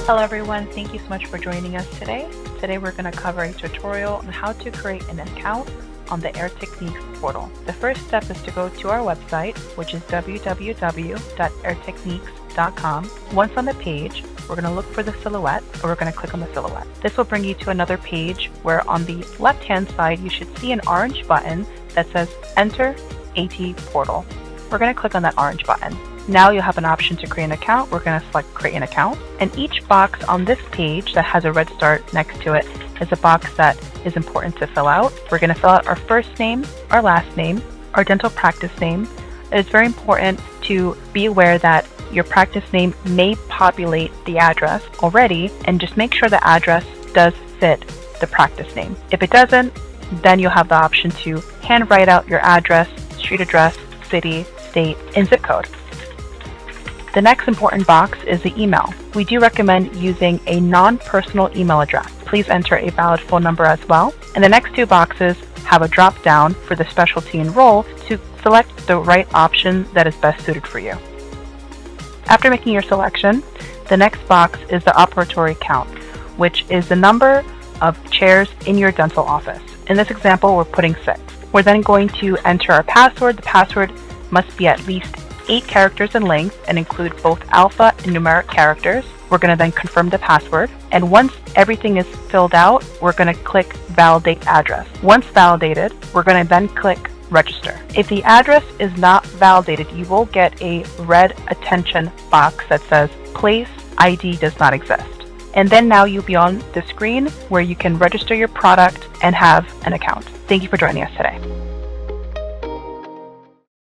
Hello everyone, thank you so much for joining us today. Today we're going to cover a tutorial on how to create an account on the Airtechniques portal. The first step is to go to our website, which is www.airtechniques.com. Once on the page, we're going to look for the silhouette, or we're going to click on the silhouette. This will bring you to another page where on the left-hand side you should see an orange button that says Enter AT Portal. We're going to click on that orange button. Now you'll have an option to create an account. We're going to select Create an Account. And each box on this page that has a red star next to it is a box that is important to fill out. We're going to fill out our first name, our last name, our dental practice name. It's very important to be aware that your practice name may populate the address already, and just make sure the address does fit the practice name. If it doesn't, then you'll have the option to hand write out your address, street address, city, state, and zip code. The next important box is the email. We do recommend using a non-personal email address. Please enter a valid phone number as well. And the next two boxes have a drop down for the specialty and role to select the right option that is best suited for you. After making your selection, the next box is the operatory count, which is the number of chairs in your dental office. In this example, we're putting 6. We're then going to enter our password. The password must be at least 8 characters in length and include both alpha and numeric characters. We're going to then confirm the password. And once everything is filled out, we're going to click Validate Address. Once validated, we're going to then click Register. If the address is not validated, you will get a red attention box that says Place ID does not exist. And then now you'll be on the screen where you can register your product and have an account. Thank you for joining us today.